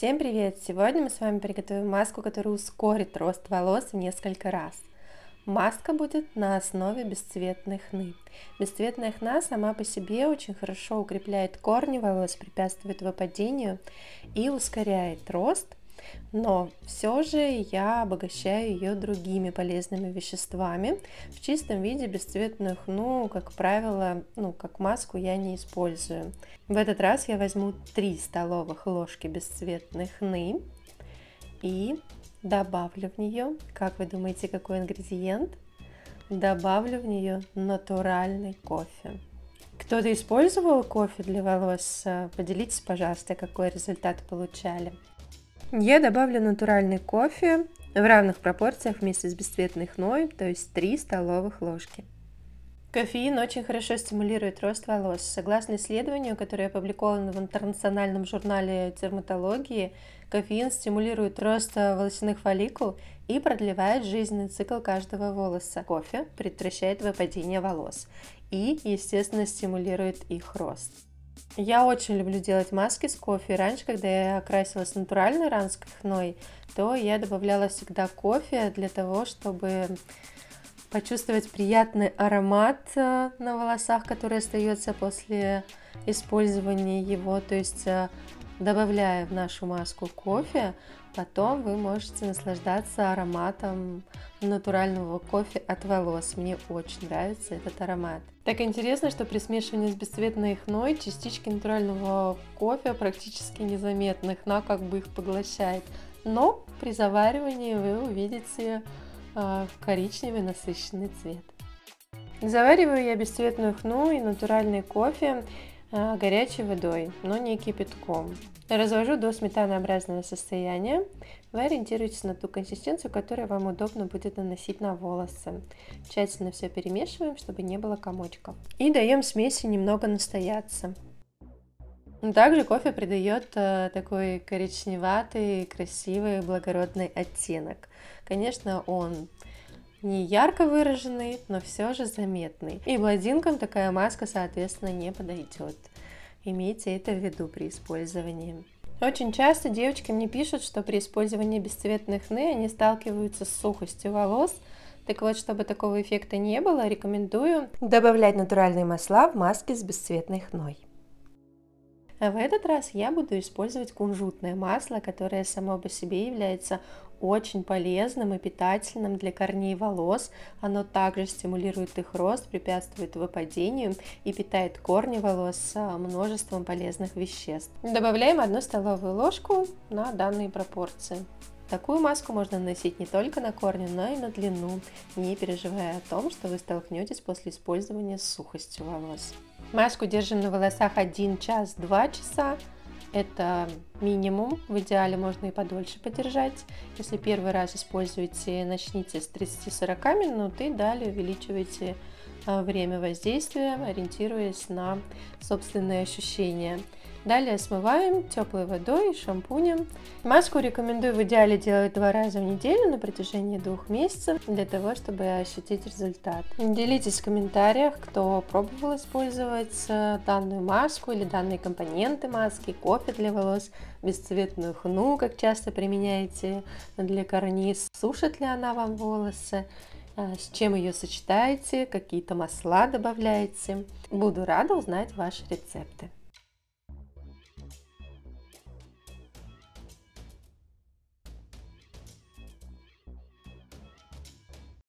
Всем привет! Сегодня мы с вами приготовим маску, которая ускорит рост волос в несколько раз. Маска будет на основе бесцветной хны. Бесцветная хна сама по себе очень хорошо укрепляет корни волос, препятствует выпадению и ускоряет рост. Но все же я обогащаю ее другими полезными веществами. В чистом виде бесцветную хну, как правило, как маску я не использую. В этот раз я возьму 3 столовых ложки бесцветной хны и добавлю в нее, как вы думаете, какой ингредиент? Добавлю в нее натуральный кофе. Кто-то использовал кофе для волос? Поделитесь, пожалуйста, какой результат получали. Я добавлю натуральный кофе в равных пропорциях вместе с бесцветной хной, то есть 3 столовых ложки. Кофеин очень хорошо стимулирует рост волос. Согласно исследованию, которое опубликовано в интернациональном журнале дерматологии, кофеин стимулирует рост волосяных фолликул и продлевает жизненный цикл каждого волоса. Кофе предотвращает выпадение волос и, естественно, стимулирует их рост. Я очень люблю делать маски с кофе. Раньше, когда я красилась натуральной иранской хной, то я добавляла всегда кофе для того, чтобы почувствовать приятный аромат на волосах, который остается после использования его. То есть, добавляя в нашу маску кофе, потом вы можете наслаждаться ароматом натурального кофе от волос. Мне очень нравится этот аромат. Так интересно, что при смешивании с бесцветной хной частички натурального кофе практически незаметны. Хна как бы их поглощает. Но при заваривании вы увидите коричневый насыщенный цвет. Завариваю я бесцветную хну и натуральный кофе горячей водой, но не кипятком. Развожу до сметанообразного состояния. Вы ориентируйтесь на ту консистенцию, которую вам удобно будет наносить на волосы. Тщательно все перемешиваем, чтобы не было комочков. И даем смеси немного настояться. Также кофе придает такой коричневатый, красивый, благородный оттенок. Конечно, он не ярко выраженный, но все же заметный. И блондинкам такая маска, соответственно, не подойдет. Имейте это в виду при использовании. Очень часто девочки мне пишут, что при использовании бесцветной хны они сталкиваются с сухостью волос. Так вот, чтобы такого эффекта не было, рекомендую добавлять натуральные масла в маски с бесцветной хной. А в этот раз я буду использовать кунжутное масло, которое само по себе является очень полезным и питательным для корней волос. Оно также стимулирует их рост, препятствует выпадению и питает корни волос множеством полезных веществ. Добавляем 1 столовую ложку на данные пропорции. Такую маску можно наносить не только на корни, но и на длину, не переживая о том, что вы столкнетесь после использования с сухостью волос. Маску держим на волосах 1 час-2 часа. Это минимум. В идеале можно и подольше подержать. Если первый раз используете, начните с 30-40 минут и далее увеличивайте время воздействия, ориентируясь на собственные ощущения. Далее смываем теплой водой и шампунем. Маску рекомендую в идеале делать 2 раза в неделю на протяжении 2 месяцев, для того, чтобы ощутить результат. Делитесь в комментариях, кто пробовал использовать данную маску или данные компоненты маски, кофе для волос, бесцветную хну, как часто применяете для корней, сушит ли она вам волосы, с чем ее сочетаете, какие-то масла добавляете. Буду рада узнать ваши рецепты.